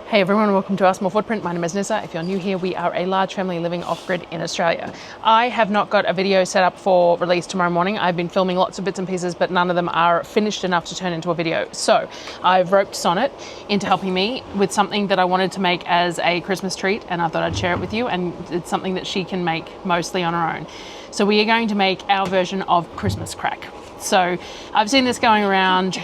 Hey everyone, welcome to Our Small Footprint. My name is Nyssa. If you're new here, we are a large family living off-grid in Australia. I have not got a video set up for release tomorrow morning. I've been filming lots of bits and pieces, but none of them are finished enough to turn into a video. So I've roped Sonnet into helping me with something that I wanted to make as a Christmas treat, and I thought I'd share it with you, and it's something that she can make mostly on her own. So we are going to make our version of Christmas crack. So I've seen this going around.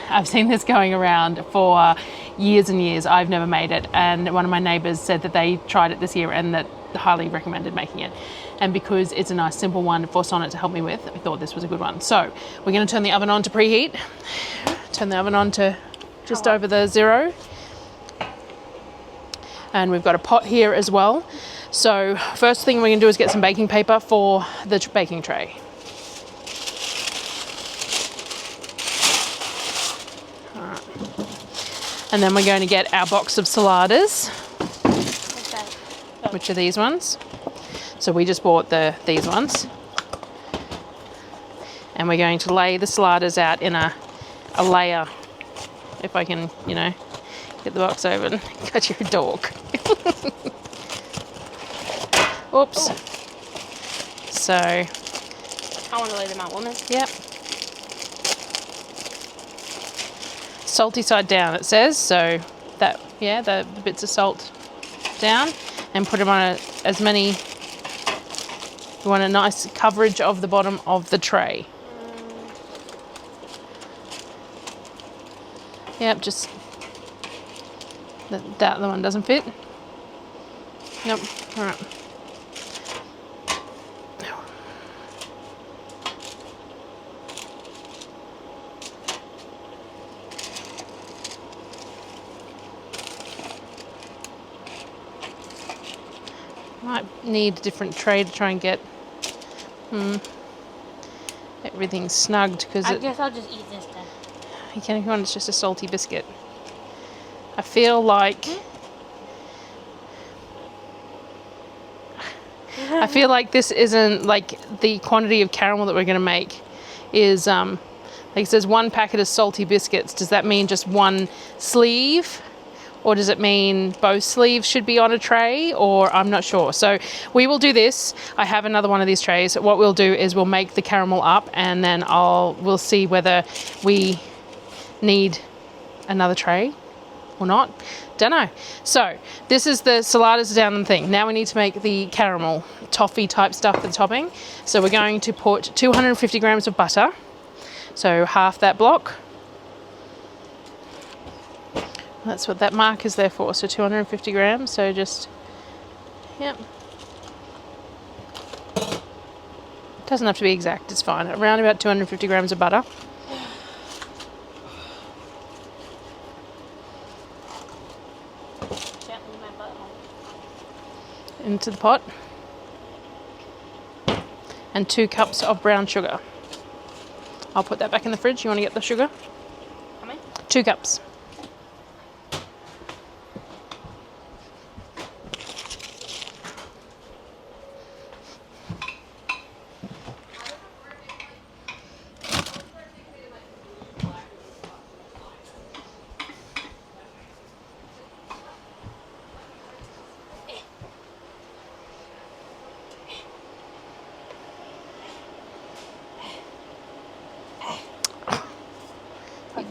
I've seen this going around for years and years. I've never made it, and one of my neighbours said that they tried it this year and that highly recommended making it. And because it's a nice simple one for Sonnet to help me with, I thought this was a good one. So we're going to turn the oven on to preheat. Turn the oven on to just over the 0. And we've got a pot here as well. So first thing we're going to do is get some baking paper for the baking tray. And then we're going to get our box of Saladas, which are these ones. So we just bought these ones. And we're going to lay the Saladas out in a layer, if I can, you know, get the box open. God, you're a dork. Oops. So. I want to lay them out, woman. Yep. Salty side down, it says, so that, yeah, the bits of salt down, and put them on as many. You want a nice coverage of the bottom of the tray. Yep, just that the one doesn't fit. Nope. All right. Might need a different tray to try and get everything snugged, because I guess I'll just eat this then. You can if you want. It's just a salty biscuit. I feel like this isn't like the quantity of caramel that we're going to make is like it says 1 packet of salty biscuits. Does that mean just 1 sleeve? Or does it mean both sleeves should be on a tray? Or I'm not sure. So we will do this. I have another one of these trays. What we'll do is we'll make the caramel up, and then we'll see whether we need another tray or not. Don't know. So this is the Saladas down thing. Now we need to make the caramel toffee type stuff for the topping. So we're going to put 250 grams of butter. So half that block. That's what that mark is there for, so 250 grams, so just, yep. Doesn't have to be exact, it's fine. Around about 250 grams of butter. Into the pot. And 2 cups of brown sugar. I'll put that back in the fridge. You want to get the sugar? How many? 2 cups.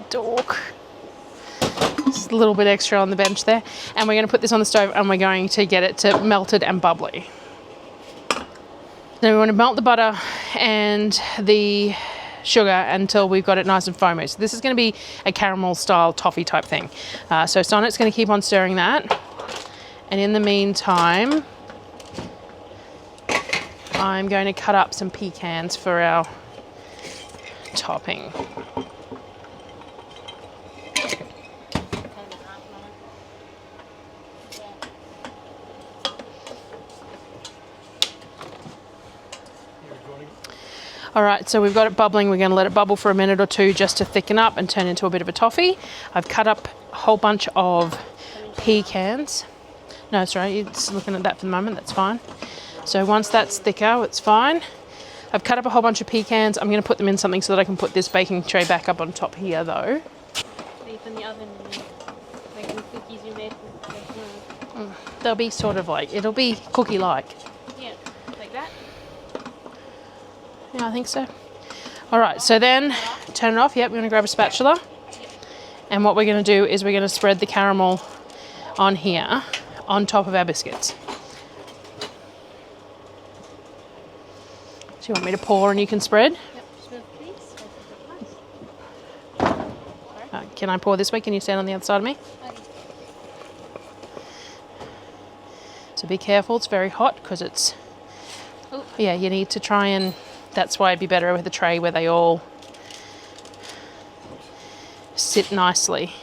Dork. Just a little bit extra on the bench there. And we're going to put this on the stove, and we're going to get it to melted and bubbly. Now we want to melt the butter and the sugar until we've got it nice and foamy. So this is going to be a caramel style toffee type thing. So Sonnet's going to keep on stirring that. And in the meantime, I'm going to cut up some pecans for our topping. All right, so we've got it bubbling. We're going to let it bubble for a minute or 2 just to thicken up and turn into a bit of a toffee. I've cut up a whole bunch of pecans. No, it's right. You're just looking at that for the moment. That's fine. So once that's thicker, it's fine. I've cut up a whole bunch of pecans. I'm going to put them in something so that I can put this baking tray back up on top here, though. Leave in the oven, making cookies cookies you made for Christmas. They'll be sort of like, it'll be cookie-like. Yeah, like that. Yeah, I think so. All right, so then turn it off. Yep, we're going to grab a spatula. And what we're going to do is we're going to spread the caramel on here, on top of our biscuits. So you want me to pour and you can spread? Yep, smooth please. Can I pour this way? Can you stand on the other side of me? Okay. So be careful, it's very hot because it's... Ooh. Yeah, you need to try and... That's why it'd be better with a tray where they all sit nicely.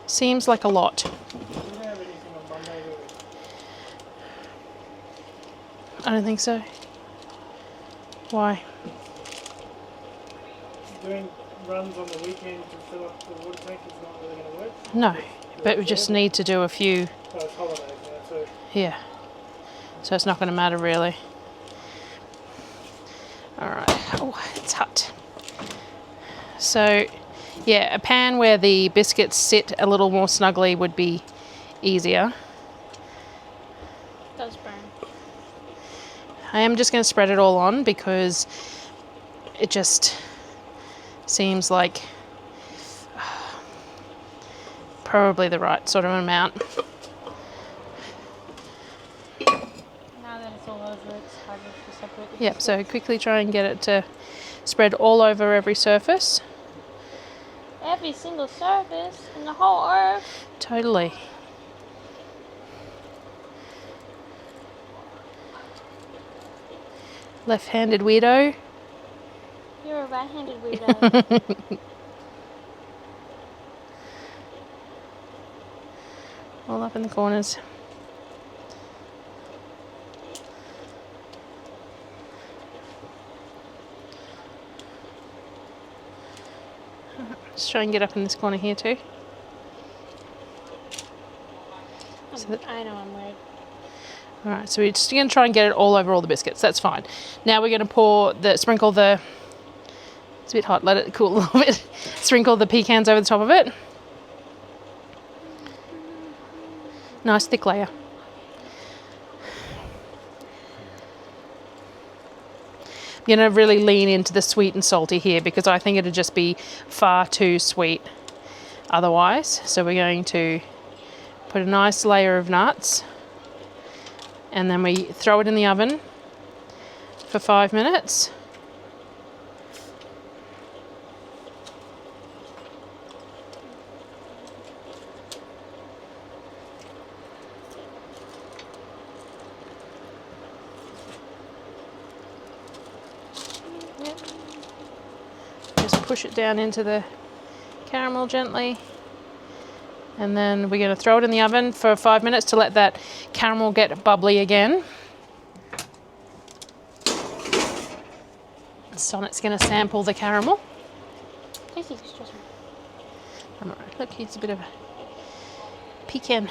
Seems like a lot. I don't think so. Why? Doing runs on the weekend to fill up the water tank is not really going to work? No, but we just need to do a few. Oh, it's holidays now, so... Yeah. So it's not going to matter really. Alright. Oh, it's hot. So, yeah, a pan where the biscuits sit a little more snugly would be easier. It does burn. I am just going to spread it all on because it just seems like probably the right sort of amount. Now that it's all over, it's harder to separate the Yep, so biscuits. quickly try and get it to spread all over every surface. Every single surface in the whole earth. Totally. Left-handed weirdo. You're a right-handed weirdo. All up in the corners. Just try and get up in this corner here too. So that- I know I'm weird. Alright, so we're just going to try and get it all over all the biscuits. That's fine. Now we're going to sprinkle the... It's a bit hot, let it cool a little bit. Sprinkle the pecans over the top of it. Nice thick layer. I'm going to really lean into the sweet and salty here because I think it'd just be far too sweet otherwise. So we're going to put a nice layer of nuts and then we throw it in the oven for 5 minutes. Just push it down into the caramel gently. And then we're going to throw it in the oven for 5 minutes to let that caramel get bubbly again. Sonnet's going to sample the caramel. Tasty, trust me. I'm all right. Look, here's a bit of a pecan.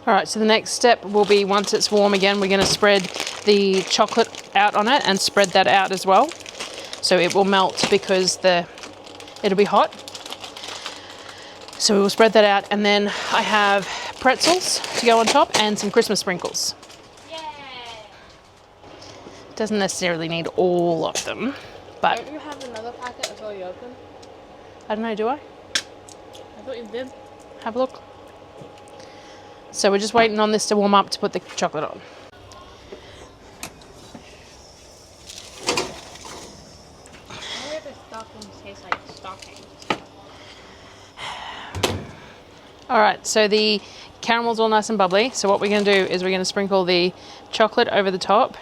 All right, so the next step will be once it's warm again, we're going to spread the chocolate out on it and spread that out as well. So it will melt because it'll be hot. So we will spread that out, and then I have pretzels to go on top and some Christmas sprinkles. Yay! Doesn't necessarily need all of them, but Don't you have another packet as well you open? I don't know, do I? I thought you did. Have a look. So we're just waiting on this to warm up to put the chocolate on. I wonder if the stockings taste like stockings. All right, so the caramel's all nice and bubbly. So what we're going to do is we're going to sprinkle the chocolate over the top.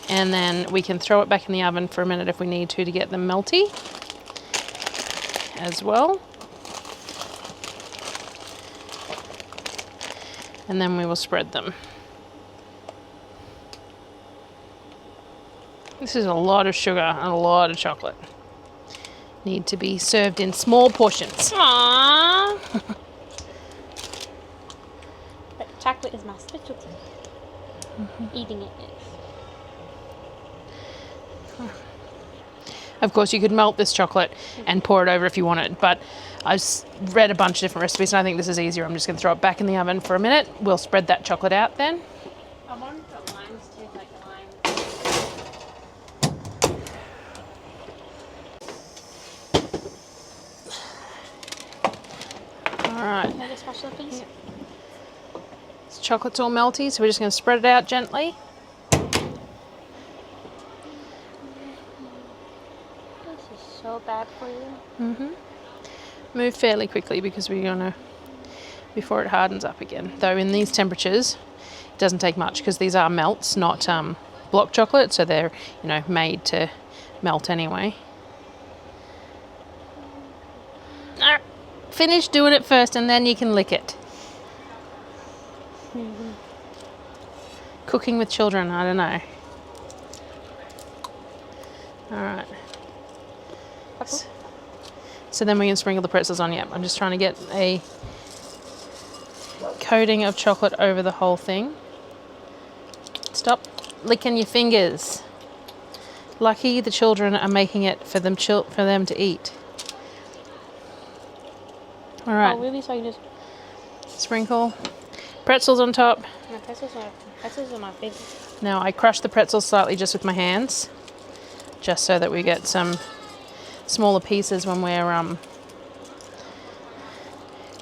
And then we can throw it back in the oven for a minute if we need to get them melty as well. And then we will spread them. This is a lot of sugar and a lot of chocolate. Need to be served in small portions. Aww. But chocolate is my specialty. Eating it is. Of course, you could melt this chocolate and pour it over if you wanted, but I've read a bunch of different recipes and I think this is easier. I'm just going to throw it back in the oven for a minute. We'll spread that chocolate out then. I wanted the limes taste like lime. All right, Can I just wash the piece? this chocolate's all melty, so we're just going to spread it out gently. This is so bad for you. Move fairly quickly because we're going to, before it hardens up again. Though in these temperatures, it doesn't take much because these are melts, not block chocolate, so they're, you know, made to melt anyway. Finish doing it first and then you can lick it. Cooking with children, I don't know. All right. So then we can sprinkle the pretzels on. Yep, I'm just trying to get a coating of chocolate over the whole thing. Stop licking your fingers. Lucky the children are making it for them to eat. All right. Oh, really? So you just... Sprinkle pretzels on top. My pretzels are my favorite. Now I crush the pretzels slightly just with my hands, just so that we get some smaller pieces when we're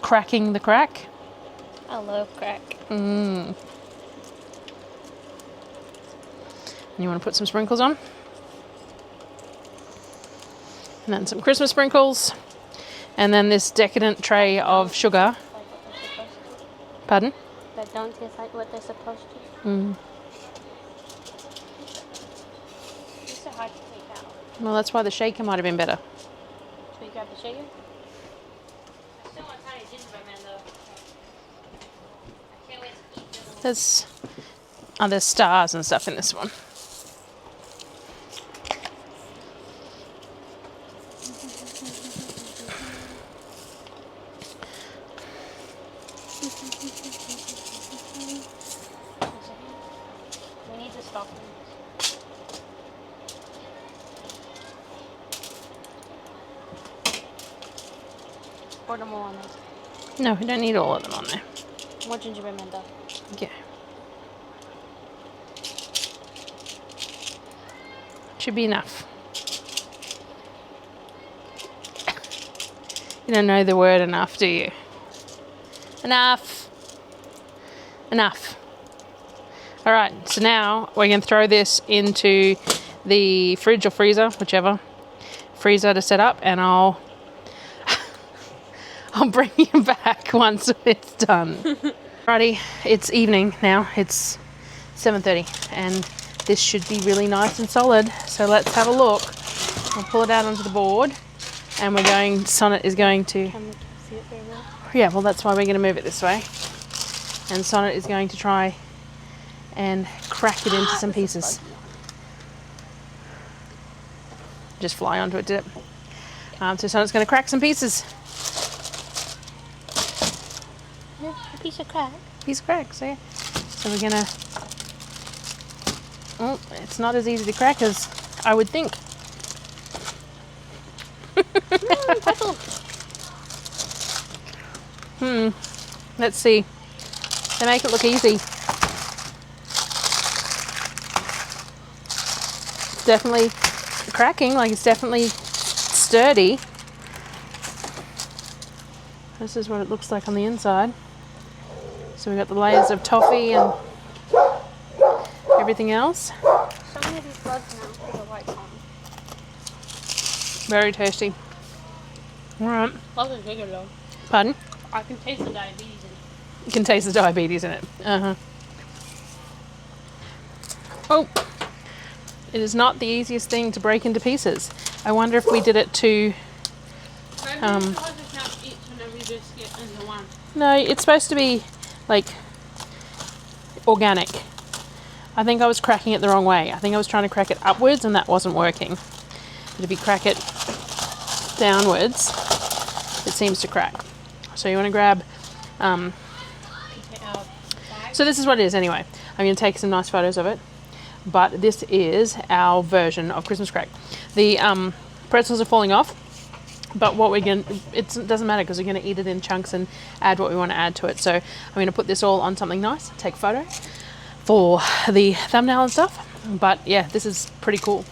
cracking the crack. I love crack. And you want to put some sprinkles on? And then some Christmas sprinkles. And then this decadent tray of sugar. Like what they're supposed to. Pardon? That don't taste like what they're supposed to. These are hard to take out. Well, that's why the shaker might have been better. Should we grab the shaker? I still want tiny gingerbread man though. I can't wait to eat them. There's stars and stuff in this one. We need to stop them. Pour them all on this. No, we don't need all of them on there. More gingerbread man though. Yeah. Should be enough. You don't know the word enough, do you? Enough. Enough. All right, so now we're going to throw this into the fridge or freezer, whichever freezer to set up, and I'll bring you back once it's done. Alrighty, it's evening now. It's 7:30, and this should be really nice and solid. So let's have a look. I'll pull it out onto the board, and we're going. Sonnet is going to. Can we see it very well? Yeah, well, that's why we're going to move it this way. And Sonnet is going to try and crack it into some pieces. Just fly onto it, did it? So Sonnet's going to crack some pieces. Yeah, a piece of crack. Piece of crack, so yeah. So we're going to... Oh, it's not as easy to crack as I would think. Let's see. They make it look easy. It's definitely cracking, like it's definitely sturdy. This is what it looks like on the inside. So we've got the layers of toffee and everything else. So many of these bugs now with the white on. Very tasty. All right. Love is bigger though. Pardon? I can taste the diabetes in it. You can taste the diabetes in it. Oh, it is not the easiest thing to break into pieces. I wonder if we did it to... No, it's supposed to be like organic. I think I was cracking it the wrong way. I think I was trying to crack it upwards and that wasn't working. But if you crack it downwards, it seems to crack. So you want to grab... so this is what it is anyway. I'm going to take some nice photos of it. but this is our version of Christmas crack. The pretzels are falling off, but what we're going to, it doesn't matter because we're going to eat it in chunks and add what we want to add to it. So I'm going to put this all on something nice, take a photo for the thumbnail and stuff. But yeah, this is pretty cool.